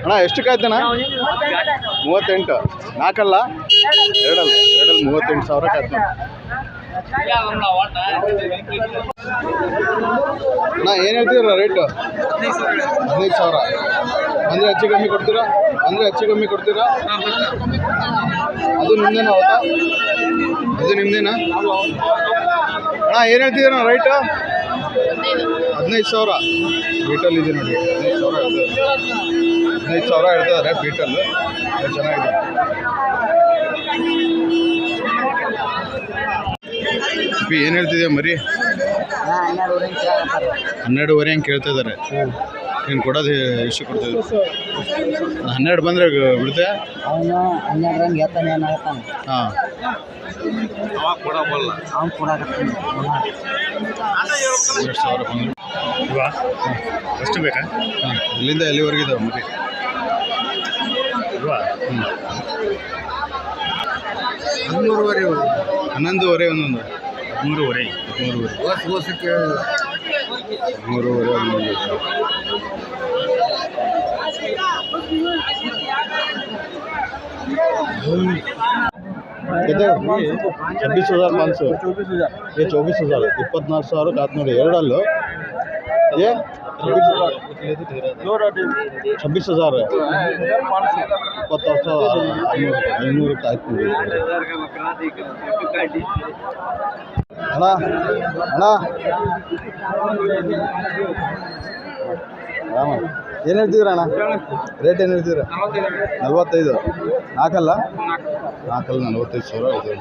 ಅಣ್ಣ ಎಷ್ಟಕ್ಕಾಯ್ತಣ್ಣ? 38. ನಾಲ್ಕಲ್ಲ ಎರಡಲ್ಲಿ 38,000 ಆಯ್ತು. ಅಣ್ಣ ಏನು ಹೇಳ್ತೀರ ರೇಟು? 15,000. ಅಂದರೆ ಹೆಚ್ಚು ಕಮ್ಮಿ ಕೊಡ್ತೀರಾ? ಅದು ನಿಮ್ದೇನಾ? ಹೌದಾ, ಅದು ನಿಮ್ದೇನಾ? ಅಣ್ಣ ಏನು ಹೇಳ್ತಿದ್ದೀರ ರೈಟು? 15,000 ಬೀಟಲ್ ಇದೆ ನೋಡಿ. 15,000 ಹೇಳ್ತಿದ್ದಾರೆ ಬೀಟಲ್ಲು. ಚೆನ್ನಾಗಿದೆ. ಏನು ಹೇಳ್ತಿದ್ಯಾ ಮರಿ? 12,500 ಹಂಗೆ ಕೇಳ್ತಾ ಇದ್ದಾರೆ. ನೀನು ಕೊಡೋದು ಎಷ್ಟು ಕೊಡ್ತೀವಿ? 12 ಬಂದರೆ ಬಿಡ್ತೆ. ಹಾಂ, 12,000 ಬಂದು ಎಷ್ಟು ಬೇಕಾ? ಹಾಂ, ಇಲ್ಲಿಂದ ಎಲ್ಲಿವರೆಗಿದಾವೆ ಮರಿ? 11,500 ಒಂದೊಂದು. 13,500 26,500. ये 24,000 24,000 ಕಾತ್ ನೋಡಿ. ಎರಡಲ್ಲೂ ये 26,000 26,500 ಕಾಯ್ತು ನೋಡಿ. ಅಣ್ಣ ಏನು ಹೇಳ್ತಿದ್ದೀರ ಅಣ್ಣ? ರೇಟ್ ಏನು ಹೇಳ್ತಿದ್ದೀರ? 45. ನಾಲ್ಕಲ್ಲ 45,000 ಇದೆ.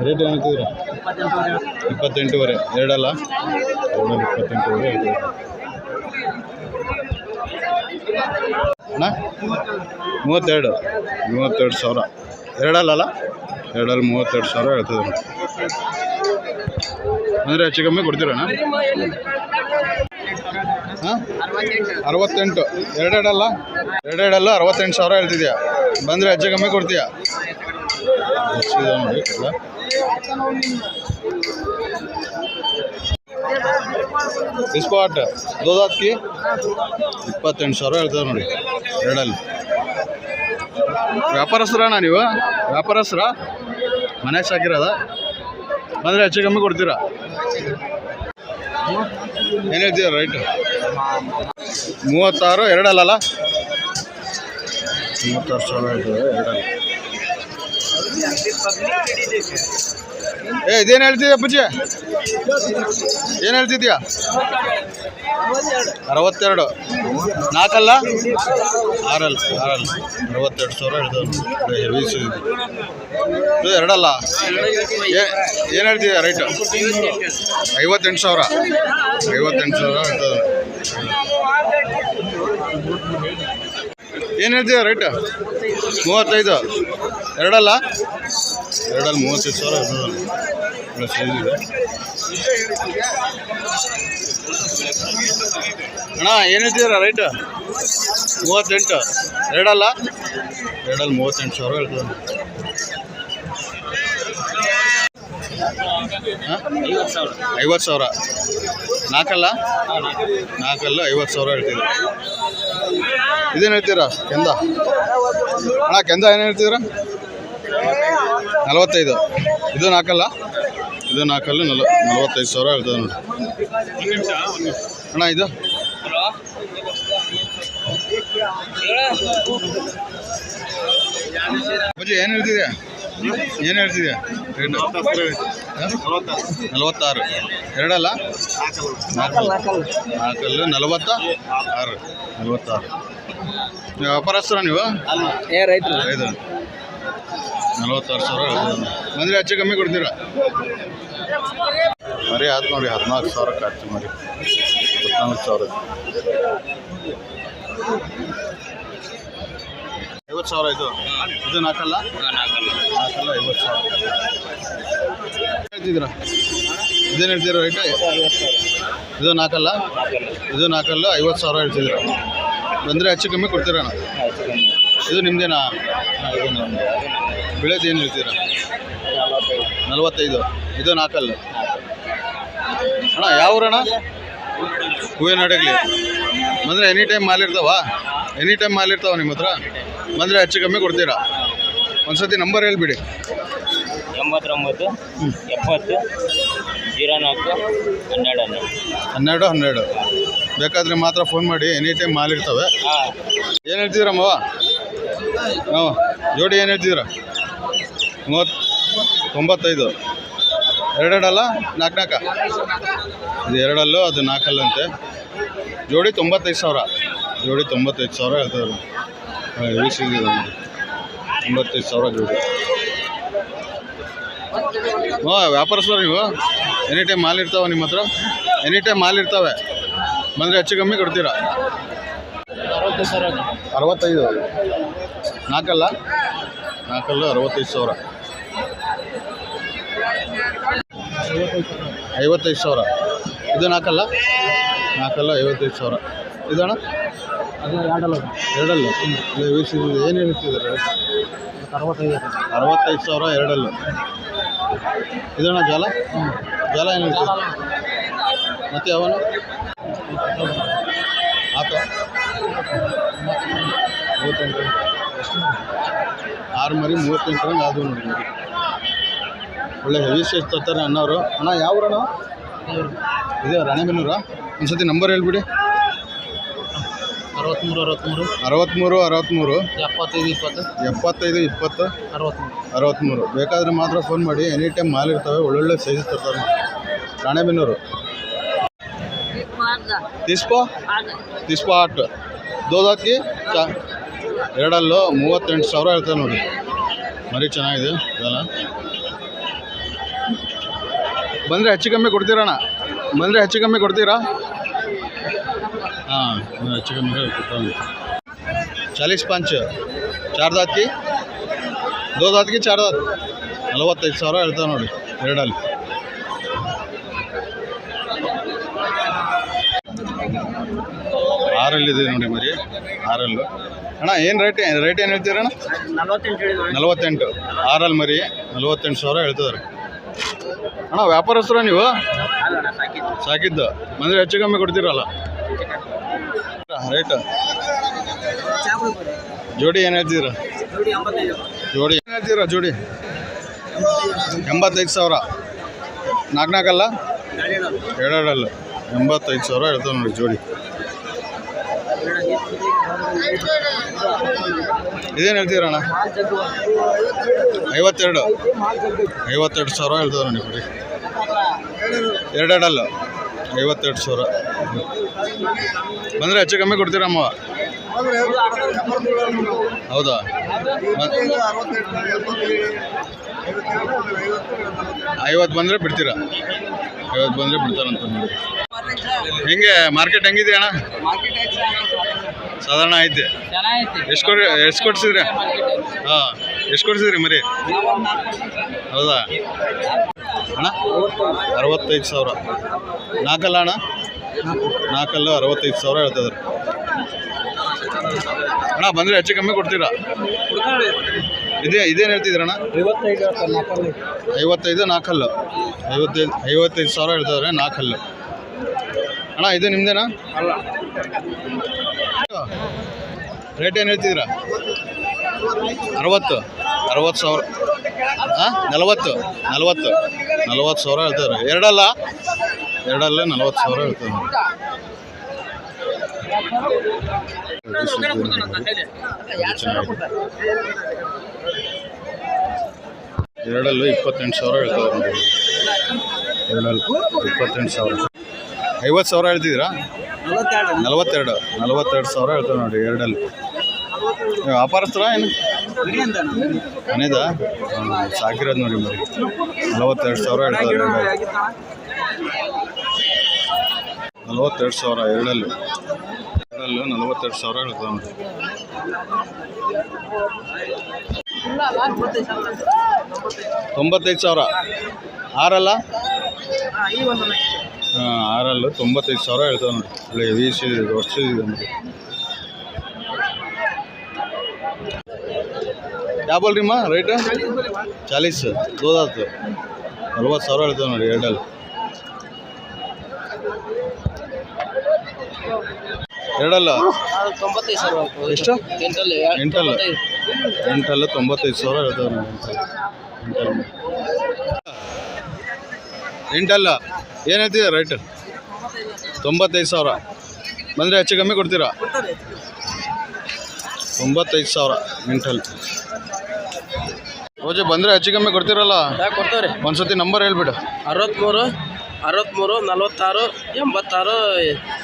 ರೇಟ್ ಏನು ಹೇಳ್ತಿದ್ದೀರ? 28,500. ಎರಡಲ್ಲ 28,500 ಇದೆ. ಅಣ್ಣ 32,000. ಎರಡಲ್ಲ 32,000 ಹೇಳ್ತದೆ. ಅಂದರೆ ಹೆಚ್ಚು ಕಮ್ಮಿ ಕೊಡ್ತೀರಣ್ಣ? ಹಾಂ, 68. ಎರಡೆರಡಲ್ಲ 68,000 ಹೇಳ್ತಿದ್ಯಾ? ಬಂದರೆ ಹೆಚ್ಚು ಕಮ್ಮಿ ಕೊಡ್ತೀಯಾ? ನೋಡಿ ಇಸ್ಪಾಟ್ ದೋದಾತ್ಕಿ 28,000 ಹೇಳ್ತದೆ ನೋಡಿ. ಎರಡಲ್ಲಿ ವ್ಯಾಪಾರಸ್ಥರಣ್ಣ ನೀವು? ವ್ಯಾಪಾರಸ್ಥರ ಮನೆಗೆ ಸಾಕಿರೋದ? ಬಂದರೆ ಹೆಚ್ಚು ಕಮ್ಮಿ ಕೊಡ್ತೀರಾ? ಏನು ಹೇಳ್ತೀರ ರೈಟು? 36. ಎರಡಲ್ಲ 36,000 ಹೇಳ್ತದೆ ಎರಡಲ್ಲಿ. ಇದೇನು ಹೇಳ್ತಿದ್ಯಾ ಪೂಜೆ? ಏನು ಹೇಳ್ತಿದ್ಯಾ? 62. ನಾಲ್ಕಲ್ಲ 6 62,000 ಹೇಳ್ತದೆ. ಹೆವಿ ಇದು ಎರಡಲ್ಲ. ಏನು ಹೇಳ್ತಿದ್ಯಾ ರೈಟು? 58,000 ಹೇಳ್ತದೆ. ಏನು ಹೇಳ್ತೀಯ ರೇಟ್? 35. ಎರಡಲ್ಲ 35,000 ಇದೆ. ಅಣ್ಣ ಏನು ಹೇಳ್ತಿದ್ದೀರ ರೈಟ್? 38. ಎರಡಲ್ಲ 38,000 ಹೇಳ್ತದೆ. 50,000. ನಾಲ್ಕಲ್ಲ 50,000 ಹೇಳ್ತಿದ್ದೀರ. ಇದೇನು ಹೇಳ್ತೀರಾ ಕೆಂದ? ಅಣ್ಣ ಕೆಂದ ಏನು ಹೇಳ್ತಿದ್ದೀರ? 45. ಇದು ನಾಲ್ಕಲ್ಲ 45,000 ಹೇಳ್ತದೆ ನೋಡಿ. ಅಣ್ಣ ಇದು ಅಜ್ಜಿ ಏನು ಹೇಳ್ತಿದ್ಯಾ? ಏನು ಹೇಳ್ತಿದ್ಯಾ ರೇಟ್? 46. ಎರಡಲ್ಲ 4 46. ವ್ಯಾಪಾರಸ್ಥರ ನೀವು? ರೈತ 46,000 ಬಂದರೆ ಹೆಚ್ಚು ಕಮ್ಮಿ ಕೊಡ್ತೀರಾ? ಮರಿ ಆಯ್ತು ನೋಡಿ 14,000 ಖರ್ಚು ಮರಿ 14,000. 50,000 ಇದು. ಇದು ನಾಲ್ಕಲ್ಲ 50,000 ಹೇಳ್ತಿದ್ದೀರಾ? ಇದೇನು ಹೇಳ್ತೀರಾ ರೈಟ್? ಇದು ನಾಲ್ಕಲ್ಲ 50,000 ಹೇಳ್ತಿದ್ದೀರಾ. ಬಂದರೆ ಹೆಚ್ಚು ಕಮ್ಮಿ ಕೊಡ್ತೀರಣ್ಣ? ಇದು ನಿಮ್ಮದೇನಾ? ಬೆಳೆದು ಏನು ಹೇಳ್ತೀರಾ? 45. ಇದು ನಾಲ್ಕಲ್ಲ ಅಣ್ಣ. ಯಾವ ಊರಣ್ಣ? ಹೂವಿನ ಹಡಗಲಿ ಬಂದರೆ ಎನಿ ಟೈಮ್ ಮಾಲ್ ಇರ್ತಾವ? ಎನಿ ಟೈಮ್ ಮಾಲ್ ಇರ್ತಾವ ನಿಮ್ಮ ಹತ್ರ? ಬಂದರೆ ಹೆಚ್ಚು ಕಮ್ಮಿ ಕೊಡ್ತೀರಾ? ಒಂದ್ಸತಿ ನಂಬರ್ ಹೇಳ್ಬಿಡಿ. 89 70 04 12 12 12. ಬೇಕಾದರೆ ಮಾತ್ರ ಫೋನ್ ಮಾಡಿ, ಎನಿ ಟೈಮ್ ಮಾಲ್ ಇರ್ತವೆ. ಏನು ಹೇಳ್ತಿದ್ದೀರಮ್ಮವ? ಹಾಂ, ಜೋಡಿ ಏನು ಹೇಳ್ತಿದ್ದೀರಾ? 95. ಎರಡೆರಡಲ್ಲ, 4 ಇದು ಎರಡಲ್ಲು, ಅದು 4 ಅಂತೆ. ಜೋಡಿ 95,000. ಜೋಡಿ 95,000 ಹೇಳ್ತಾರೆ. ವೀಸಿದೆ 95,000 ಜೋಡಿ. ಹಾಂ, ವ್ಯಾಪಾರಸ್ಥರು ನೀವು? ಎನಿ ಟೈಮ್ ಮಾಲ್ ಇರ್ತಾವೆ ನಿಮ್ಮ ಹತ್ರ? ಎನಿ ಟೈಮ್ ಮಾಲ್ ಇರ್ತವೆ, ಬಂದರೆ ಹೆಚ್ಚು ಕಮ್ಮಿ ಕೊಡ್ತೀರಾ? 65. 4 65,000. 55,000. ಇದು 4 55,000. ಇದಣ್ಣ ಎರಡಲ್ಲು. ಏನು ಹೇಳ್ತಿದ್ದಾರೆ? 65,000 ಎರಡಲ್ಲು. ಇದಣ್ಣ ಜಾಲ ಏನು ಹೇಳ್ತಿದ್ದಾರೆ? ಮತ್ತೆ ಅವನು ಆತ 38. 6 ಮರಿ 38 ರಂಗೆ ಅದು ನೋಡಿ. ಒಳ್ಳೆ ಹೆವಿ ಸೈಜ್ ತರ್ತಾರೆ ಅಣ್ಣವರು. ಅಣ್ಣ ಯಾವ ಊರಣ್ಣ? ಇದೆ ರಾಣೆಬೆನ್ನೂರಾ? ಒಂದ್ಸತಿ ನಂಬರ್ ಹೇಳ್ಬಿಡಿ. 63 63 75 20 63. ಬೇಕಾದರೆ ಮಾತ್ರ ಫೋನ್ ಮಾಡಿ, ಎನಿ ಟೈಮ್ ಮಾಲ್ ಇರ್ತವೆ. ಒಳ್ಳೊಳ್ಳೆ ಸೈಜ್ ತರ್ತಾರೆ ರಾಣೆಬೆನ್ನೂರು. ತಿಸ್ಪೋ 8. ದೋದಾಕಿ ಎರಡಲ್ಲು 38,000 ಹೇಳ್ತಾರೆ ನೋಡಿ. ಮರಿ ಚೆನ್ನಾಗಿದೆ ಇದೆಲ್ಲ. ಬಂದರೆ ಹೆಚ್ಚು ಕಮ್ಮಿ ಕೊಡ್ತೀರಣ್ಣ? ಬಂದರೆ ಹೆಚ್ಚು ಕಮ್ಮಿ ಕೊಡ್ತೀರಾ? ಹಾಂ, ಹೆಚ್ಚು ಕಮ್ಮಿ ಕೊಡ್ತಾರೆ. 45. 4 दाँत 2 दाँत 4 दाँत 45,000 ಹೇಳ್ತಾರೆ ನೋಡಿ ಎರಡಲ್ಲಿ. ಆರಲ್ಲಿದೆ ನೋಡಿ ಮರಿ, 6 ಅಣ್ಣ. ಏನು ರೇಟ್ ಏನು ಹೇಳ್ತೀರಣ್ಣ? 48. 6 ಮರಿ 48,000 ಹೇಳ್ತಿದ್ದಾರೆ ಅಣ್ಣ. ವ್ಯಾಪಾರಸ್ಥರ ನೀವು? ಸಾಕಿದ್ದು. ಬಂದರೆ ಹೆಚ್ಚು ಕಮ್ಮಿ ಕೊಡ್ತೀರಲ್ಲ ರೇಟ್? ಜೋಡಿ ಏನು ಹೇಳ್ತಿದ್ದೀರ? ಜೋಡಿ ಏನು ಹೇಳ್ತೀರಾ? ಜೋಡಿ 85,000. 4 ಎರಡಲ್ಲ 85,000 ಹೇಳ್ತಾವೆ ನೋಡಿ ಜೋಡಿ. ಇದೇನು ಹೇಳ್ತೀರಣ್ಣ? 52. 52,000 ಹೇಳ್ತಾರೆ ನೋಡಿ ಬರೀ. ಎರಡೆರಡಲ್ಲ 52,000. ಬಂದರೆ ಹೆಚ್ಚು ಕಮ್ಮಿ ಕೊಡ್ತೀರಮ್ಮ? ಹೌದಾ? 50 ಬಂದರೆ ಬಿಡ್ತೀರಾ? 50 ಬಂದರೆ ಬಿಡ್ತಾರಂತ ನೋಡಿ. ಹೆಂಗೆ ಮಾರ್ಕೆಟ್ ಹೆಂಗಿದೆ ಅಣ್ಣ? ಸಾಧಾರಣ ಐತೆ. ಎಷ್ಟು ಕೊಡ್ಸಿದ್ರಿ? ಹಾಂ, ಎಷ್ಟು ಕೊಡ್ಸಿದ್ರಿ ಮರಿ? ಹೌದಾ ಅಣ್ಣ? 65,000. 4 ಅಣ್ಣ? 4 65,000 ಹೇಳ್ತಿದ್ರು ಅಣ್ಣ. ಬಂದರೆ ಹೆಚ್ಚು ಕಮ್ಮಿ ಕೊಡ್ತೀರಾ? ಇದೇನು ಹೇಳ್ತಿದ್ರಣ್ಣ? 55. 4 55,000 ಹೇಳ್ತಿದ್ರೆ 4 ಅಣ್ಣ. ಇದು ನಿಮ್ದೇನಾ? ರೇಟ್ ಏನು ಹೇಳ್ತಿದ್ದೀರಾ? 60,000. ಹಾಂ, 40,000 ಹೇಳ್ತಾರೆ. ಎರಡಲ್ಲೇ 40,000 ಹೇಳ್ತಾರೆ. ಎರಡಲ್ಲೂ 28,000 ಹೇಳ್ತಾರೆ ನೋಡಿ. ಎರಡಲ್ಲೂ 28,000. 50,000 ಹೇಳ್ತಿದ್ದೀರಾ? 42,000 ಹೇಳ್ತಾರೆ ನೋಡಿ ಎರಡಲ್ಲಿ. ವ್ಯಾಪಾರಸ್ಥರ ಏನು ಮನೆದ? ಸಾಕಿರೋದು ನೋಡಿ ಮರಿ. 42,000 ಹೇಳ್ತಾರೆ ಎರಡಲ್ಲಿ. 42,000 ಎರಡಲ್ಲೂ 42,000 ಹೇಳ್ತಾರೆ ನೋಡಿ. 95,000. 6 ಹಾಂ, 6 95,000 ಹೇಳ್ತಾರೆ ನೋಡಿ. ಒಳ್ಳೆ ವೀಸಿ ವರ್ಷ ಇದೆ ನೋಡಿ. ಯಾವ ಬೋಲ್ರಿಮ್ಮ ರೇಟ್? 40. 2 दाँत 40,000 ಹೇಳ್ತೇವೆ ನೋಡಿ ಎರಡಲ್ಲಿ. ಎರಡಲ್ಲ 95 ಸಾವಿರ ಎಷ್ಟು ಎಂಟಲ್ಲಿ ಎಂಟಲ್ಲ 95 ಸಾವಿರ ಹೇಳ್ತಾವೆ ಎಂಟಲ್ಲ ಏನು ಹೇಳ್ತೀರಾ ರೇಟ್ 95 ಸಾವಿರ ಬಂದರೆ ಹೆಚ್ಚು ಕಮ್ಮಿ ಕೊಡ್ತೀರಾ 95 ಸಾವಿರ ಎಂಟಲ್ ರೋಜೆ ಬಂದರೆ ಹೆಚ್ಚು ಕಮ್ಮಿ ಕೊಡ್ತೀರಲ್ಲ ಕೊಡ್ತಾರೆ ಒಂದ್ಸತಿ ನಂಬರ್ ಹೇಳ್ಬಿಡು 63 46 86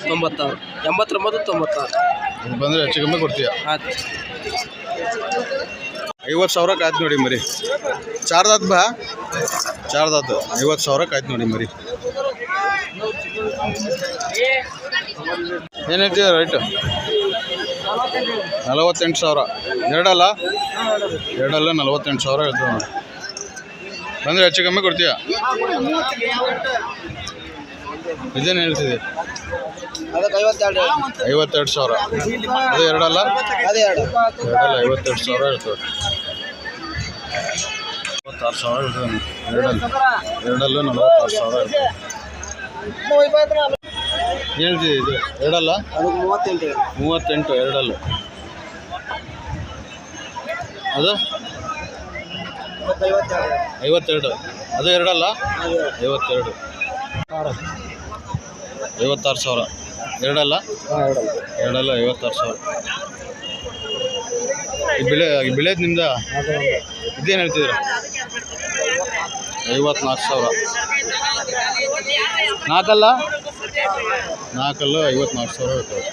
96 89 96 ಬಂದರೆ ಹೆಚ್ಚು ಕಮ್ಮಿ ಕೊಡ್ತೀಯ ಆಯ್ತು 50 ಸಾವಿರಕ್ಕೆ ಆಯ್ತು ನೋಡಿ ಮರಿ ಚಾರ್ದಾತ್ 50 ಸಾವಿರಕ್ಕೆ ಆಯ್ತು ನೋಡಿ ಮರಿ ಏನು ಹೇಳ್ತೀಯ ರೈಟು 48 ಸಾವಿರ ಎರಡಲ್ಲ 48 ಸಾವಿರ ಹೇಳ್ತೀವಿ ನೋಡಿ ಬಂದರೆ ಹೆಚ್ಚು ಕಮ್ಮಿ ಕೊಡ್ತೀಯ ಇದೇನು ಹೇಳ್ತಿದೆ ಅದಕ್ಕೆ 52 ಸಾವಿರ ಅದು ಎರಡಲ್ಲ ಅದೇ ಎರಡಲ್ಲ 52 ಸಾವಿರ ಹೇಳ್ತವೆ 46 ಸಾವಿರ ಹೇಳ್ತವೆ ಎರಡಲ್ಲೂ 46 ಸಾವಿರ ಹೇಳ್ತವೆ ಹೇಳ್ತಿದೆ ಇದು ಎರಡಲ್ಲ ಅದಕ್ಕೆ 38 ಎರಡಲ್ಲ ಅದು 52 ಅದು ಎರಡಲ್ಲ 52 56 ಸಾವಿರ ಎರಡಲ್ಲ 56 ಸಾವಿರ ಈ ಬೆಳೆದು ನಿಮ್ದ ಇದೇನು ಹೇಳ್ತಿದ್ದೀರ 54 ಸಾವಿರ ನಾಲ್ಕಲ್ಲ 54 ಸಾವಿರ ಹೇಳ್ತೇವೆ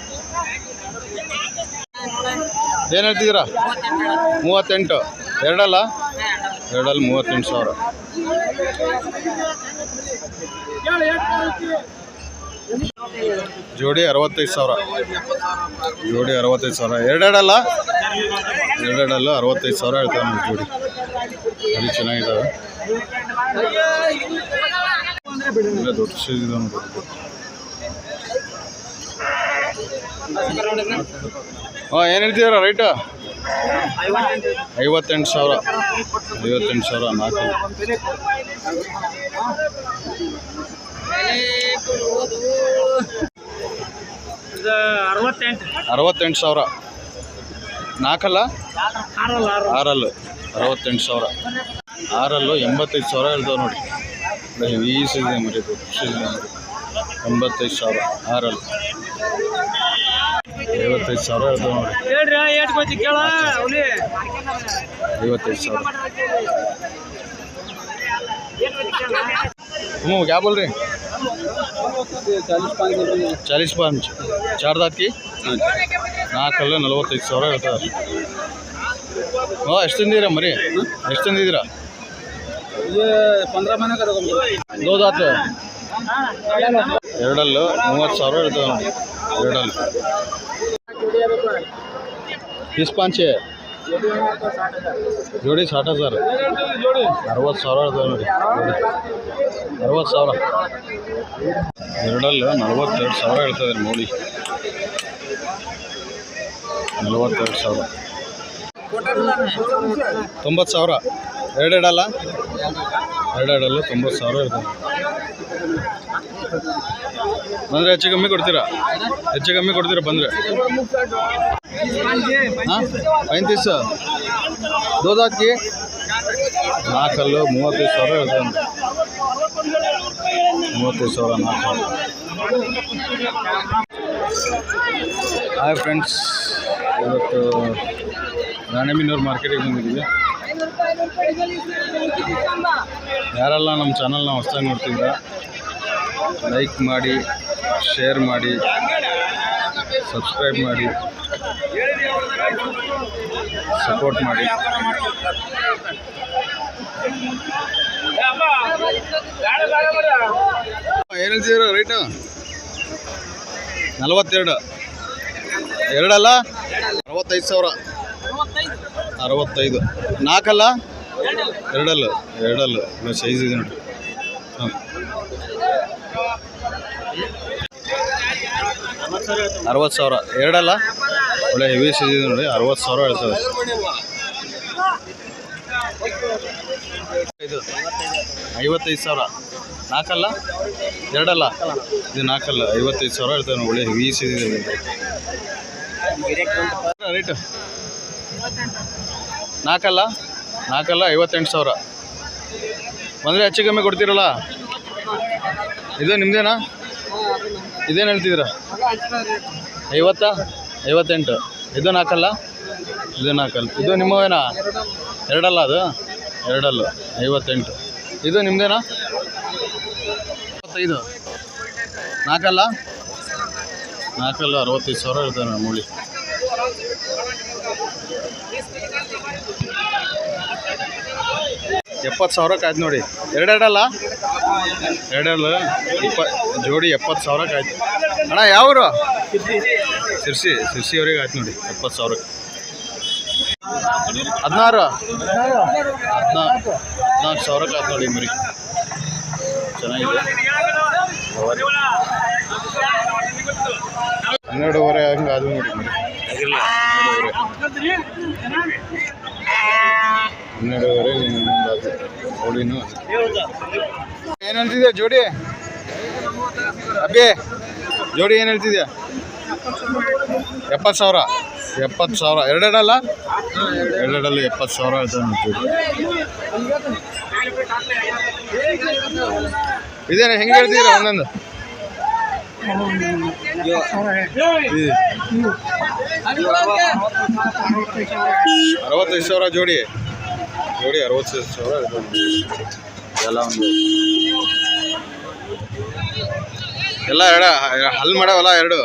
ಏನು ಹೇಳ್ತಿದ್ದೀರಾ 38 ಎರಡಲ್ಲ 38 ಸಾವಿರ ಜೋಡಿ 65 ಸಾವಿರ ಎರಡೆರಡಲ್ಲ 65 ಸಾವಿರ ಹೇಳ್ತೇವೆ ನಮ್ಮ ಜೋಡಿ ಅದು ಚೆನ್ನಾಗಿದ್ದಾವೆ ಇಲ್ಲ ದೊಡ್ಡ ಸೈಜ್ ಇದೆ ನೋಡಿ ಹಾಂ ಏನು ಹೇಳ್ತಿದ್ದೀರಾ ರೈಟು 58 ಸಾವಿರ 58 ಸಾವಿರ ನಾಲ್ಕು 68 ಸಾವಿರ ನಾಲ್ಕಲ್ಲ ಆರಲ್ಲು 68 ಸಾವಿರ ಆರಲ್ಲು 85 ಸಾವಿರ ಹೇಳ್ತಾವೆ ನೋಡಿ ಈ ಸೀಸನ್ ಮರಿ ದೊಡ್ಡ ಸೀಸನ್ 85 ಸಾವಿರ ಆರಲ್ಲು 55 ಸಾವಿರ ಹೇಳ್ತಾವೆ ನೋಡಿ 55 ಸಾವಿರ क्या बोल रहे हैं 40 चार दात की ನಾಲ್ಕಲ್ಲ 45 ಸಾವಿರ ಹೇಳ್ತಾರೆ ಹಾಂ ಎಷ್ಟು ತಂದಿದ್ದೀರಾ ಮರಿ ಎಷ್ಟು ತಂದಿದ್ದೀರಾ 15 ಮನೆ ದೋ ದಾತ್ ಎರಡಲ್ಲು 30 ಸಾವಿರ ಹೇಳ್ತದೆ ನೋಡಿ ಎರಡಲ್ಲು 30 ಜೋಡಿ 60,000 60 ಸಾವಿರ ಹೇಳ್ತದೆ ನೋಡಿ 60 ಸಾವಿರ ಎರಡಲ್ಲು 42 ಸಾವಿರ ಹೇಳ್ತದೆ ನೋಡಿ 42 ಸಾವಿರ 90 ಸಾವಿರ ಎರಡೆರಡಲ್ಲ 90 ಸಾವಿರ ಇರ್ತದೆ ಬಂದರೆ ಹೆಚ್ಚು ಕಮ್ಮಿ ಕೊಡ್ತೀರಾ ಬಂದರೆ ಹಾಂ 35 दो दात की ನಾಲ್ಕಲ್ಲು 35 ಸಾವಿರ ಇರ್ತದೆ 35 ಸಾವಿರ ನಾಲ್ಕು ಹಾಯ್ ಫ್ರೆಂಡ್ಸ್ ಇವತ್ತು ರಾಣೆಬೆನ್ನೂರು ಮಾರ್ಕೆಟಿಗೆ ಬಂದಿದ್ದೀವಿ ಯಾರೆಲ್ಲ ನಮ್ಮ ಚಾನಲ್ನ ಹೊಸದಾಗಿ ನೋಡ್ತಿದ್ದೀರಾ ಲೈಕ್ ಮಾಡಿ ಶೇರ್ ಮಾಡಿ ಸಬ್ಸ್ಕ್ರೈಬ್ ಮಾಡಿ ಸಪೋರ್ಟ್ ಮಾಡಿ ಏನು ಹೇಳ್ತಿದ್ದೀರಾ ರೇಟು 42 ಎರಡಲ್ಲ 65 ಸಾವಿರ 65 ನಾಲ್ಕಲ್ಲ ಎರಡಲ್ಲ ಇಲ್ಲ ಸೈಜ್ ಇದೆ ನೋಡಿ ಹಾಂ 60 ಸಾವಿರ ಎರಡಲ್ಲ ಒಳ್ಳೆ ಹೆವಿ ಸೈಜ್ ಇದೆ ನೋಡಿ 60 ಸಾವಿರ ಹೇಳ್ತದೆ ಇದು 55 ಸಾವಿರ ನಾಲ್ಕಲ್ಲ ಎರಡಲ್ಲ ಇದು 4 ಅಲ್ಲ 55,000 ಹೇಳ್ತಾರೆ ನೋಡಿ. ಒಳ್ಳೆ ವೀಸಿದೆ ರೇಟ್. 4 ಅಲ್ಲ 58,000 ಬಂದರೆ ಹೆಚ್ಚು ಕಮ್ಮಿ ಕೊಡ್ತೀರಲ್ಲ. ಇದು ನಿಮ್ಮದೇನಾ? ಇದೇನು ಹೇಳ್ತಿದ್ದೀರಾ? 58. ಇದು 4 ಅಲ್ಲ? ಇದು 4 ಅಲ್ಲ. ಇದು ನಿಮ್ಮವೇನಾ? 2 ಅಲ್ಲ ಅದು? 2 ಅಲ್ಲ 58. ಇದು ನಿಮ್ಮದೇನಾ? 25. 4 ಅಲ್ಲ? 4 ಅಲ್ಲ 65,000 ಹೇಳ್ತಾರೆ ನಮ್ಮ ಮೂಳಿ. $70,000 ಆಯ್ತು ನೋಡಿ. 2 ಅಲ್ಲ 2 ಅಲ್ಲ ಜೋಡಿ 70,000 ಆಯ್ತು ಅಣ್ಣ. ಯಾವರು? ಸಿರ್ಸಿಯವ್ರಿಗೆ ಆಯ್ತು ನೋಡಿ 70,000. 14,000 ಆಯ್ತು ನೋಡಿ ಮರಿ. ಚೆನ್ನಾಗಿದೆ. 12,500 ಹಂಗೆ ಅದು ನೋಡಿ ಮರಿ. 12,500 ಇನ್ನೊಂದು ಹೋಳಿನೂ. ಏನು ಹೇಳ್ತಿದ್ಯಾ ಜೋಡಿ? ಅಬ್ಬಿ ಜೋಡಿ ಏನು ಹೇಳ್ತಿದ್ಯಾ? 70,000. 70,000 2 ಅಲ್ಲ? 2 ಅಲ್ಲ 70,000 ಹೇಳ್ತಾರೆ ನೋಡಿ ಜೋಡಿ. ಇದೇನು ಹೆಂಗೆ ಹೇಳ್ತಿದ್ದೀರಾ ಒಂದೊಂದು? 65,000 ಜೋಡಿ. 65,000 ಎಲ್ಲ ಒಂದು ಎಲ್ಲ ಹಲ್ ಮಾಡ್ಯಾವಲ್ಲ 2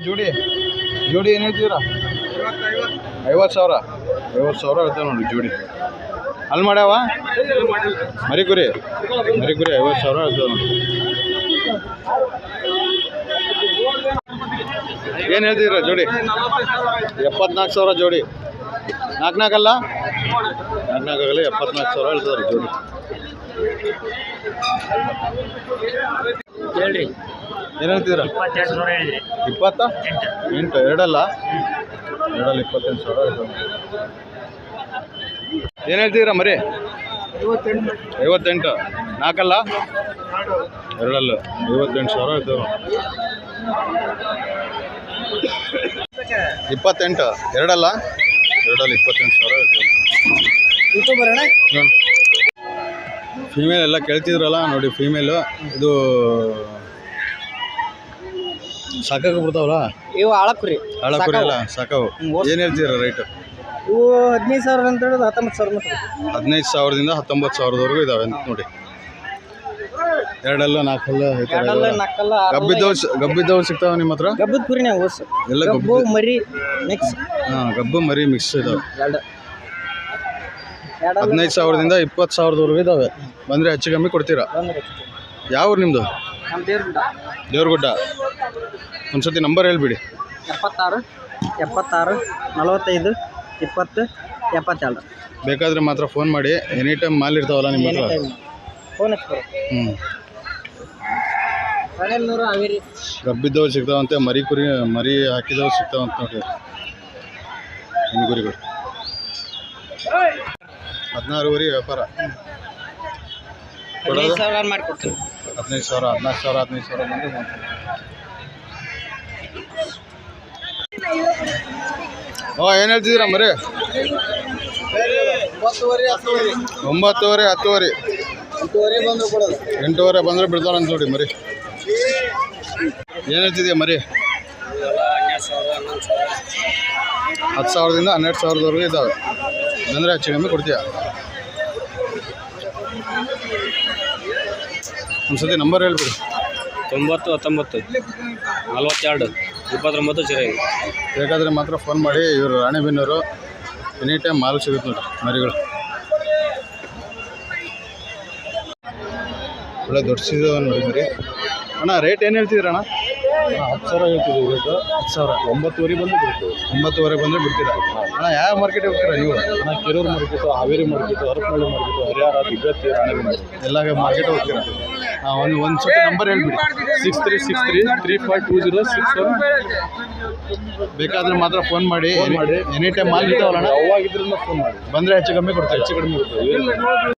ಜೋಡಿ ಏನು ಹೇಳ್ತೀರಾ? 50,000 ಹೇಳ್ತಾರೆ ನೋಡಿ ಜೋಡಿ. ಅಲ್ಲಿ ಮಾಡ್ಯಾವ ಮರಿಕುರಿ 50,000 ಹೇಳ್ತಾರೆ ನೋಡಿ. ಏನು ಹೇಳ್ತಿದ್ದೀರಾ ಜೋಡಿ? 74,000 ಜೋಡಿ. 4 ಅಲ್ಲ 74,000 ಹೇಳ್ತಾರೆ ಜೋಡಿ. ಹೇಳ್ರಿ ಏನು ಹೇಳ್ತಿದ್ದೀರಾ? 28. 2 ಅಲ್ಲ 28,000 ಹೇಳ್ತಾರೆ. ಏನು ಹೇಳ್ತಿದ್ದೀರಾ ಮರಿ? 58. 4 ಅಲ್ಲ 2 ಅಲ್ಲ 58,000 ಹೇಳ್ತಾರೆ. 28. 2 ಅಲ್ಲ 28,000 ಹೇಳ್ತಾರೆ. ಫೀಮೇಲ್ ಎಲ್ಲ ಕೇಳ್ತಿದ್ರಲ್ಲ ನೋಡಿ. ಫೀಮೇಲು ಇದು ಸಾಕಾಗ ಬಿಡ್ತಾವಲ್ಲ ಇವು ಆಳಕುರಿ ಅಲ್ಲ ಸಾಕಾವು. ಏನು ಹೇಳ್ತೀರಾ ರೇಟು? ಇವು 15,000 ಅಂತ ಹೇಳೋದು 19,000. 15,000ದಿಂದ 19,000ವರೆಗೂ ಇದಾವೆ ಅಂತ ನೋಡಿ. 2 ಅಲ್ಲ 4 ಅಲ್ಲ ಗಬ್ಬಿದ್ದವು ಸಿಗ್ತಾವ ನಿಮ್ಮ ಹತ್ರ? ಗಬ್ಬದ ಕುರಿನೇ ಎಲ್ಲ ಗಬ್ಬು ಮರಿ ಮಿಕ್ಸ್. ಹಾಂ ಗಬ್ಬು ಮರಿ ಮಿಕ್ಸ್ ಇದಾವೆ. 15,000ದಿಂದ 20,000ವರೆಗೂ ಇದಾವೆ. ಬಂದರೆ ಹೆಚ್ಚು ಕಮ್ಮಿ ಕೊಡ್ತೀರಾ? ಯಾವ ನಿಮ್ಮದು? ದೇವ್ರಗುಡ್ಡ. ಒಂದ್ಸತಿ ನಂಬರ್ ಹೇಳ್ಬಿಡಿ. 76 45 20 72. ಬೇಕಾದರೆ ಮಾತ್ರ ಫೋನ್ ಮಾಡಿ. ಎನಿ ಟೈಮ್ ಮಾಲ್ ಇರ್ತಾವಲ್ಲ ನಿಮ್ಮ ಹತ್ರ? ಫೋನ್ ಹಚ್ಕೊಡಿ. ಗಬ್ಬಿದ್ದವು ಸಿಗ್ತಾವಂತೆ. ಮರಿ ಹಾಕಿದವು ಸಿಗ್ತಾವಂತ ನೋಡಿ. ಹೆಣ್ಣು ಕುರಿಗಳು 16,000 ವ್ಯಾಪಾರ. 15,000 ಮಾಡಿಕೊಡ್ತೀವಿ. 15,000 14,000 15,000 ಬಂದು ಏನು ಹೇಳ್ತಿದ್ದೀರಾ ಮರಿ? 9,500 10,000 8,000 ಬಂದರೆ ಬಿಡ್ತಾರಂತ ನೋಡಿ ಮರಿ. ಏನು ಹೇಳ್ತಿದ್ಯಾ ಮರಿ? 10,000ದಿಂದ 12,000ವರೆಗೂ ಇದ್ದಾವೆ. ಬಂದರೆ ಹೆಚ್ಚು ಕಮ್ಮಿ ಕೊಡ್ತೀಯ? ಒಂದ್ಸತಿ ನಂಬರ್ ಹೇಳ್ಬಿಡಿ. 90 19 42 29 ಬೇಕಾದರೆ ಮಾತ್ರ ಫೋನ್ ಮಾಡಿ. ಇವರು ರಾಣೆಬೆನ್ನೂರು. ಎನಿ ಟೈಮ್ ಮಾಲ್ ಸಿಗುತ್ತೆ ನೋಡಿ ಮರಿಗಳು. ಒಳ್ಳೆ ದೊಡ್ಡಸಿದ ನೋಡಿ ಮರಿ. ಅಣ್ಣ ರೇಟ್ ಏನು ಹೇಳ್ತಿದ್ದೀರಣ್ಣ? 10,000 ಹೇಳ್ತಿದ್ದೀವಿ. ರೇಟು 10,000. 9,000 ಬಂದು ಬಿಡ್ತೀವಿ. 9,000 ಬಂದರೆ ಬಿಡ್ತೀರಾ? ಅಣ್ಣ ಯಾವ ಮಾರ್ಕೆಟಿಗೆ ಹೋಗ್ತೀರಾ ನೀವು? ಅಣ್ಣ Kerur market, Haveri market, Harapanahalli market, Harihar, Bigatti, Ranebennur ಎಲ್ಲ ಮಾರ್ಕೆಟ್ ಹೋಗ್ತೀರಾ? ಒಂದು ಸತಿ ನಂಬರ್ ಹೇಳ್ಬಿಡಿ. 6363 352061. ಬೇಕಾದರೆ ಮಾತ್ರ ಫೋನ್ ಮಾಡಿ. ಎನಿ ಟೈಮ್ ಮಾಲ್ ಇರ್ತಾವಲ್ಲ ಅವಾಗಿದ್ರಿಂದ ಫೋನ್ ಮಾಡಿ. ಬಂದರೆ ಹೆಚ್ಚು ಕಮ್ಮಿ ಕೊಡ್ತೀವಿ. ಹೆಚ್ಚು ಕಡಿಮೆ ಕೊಡ್ತೀವಿ.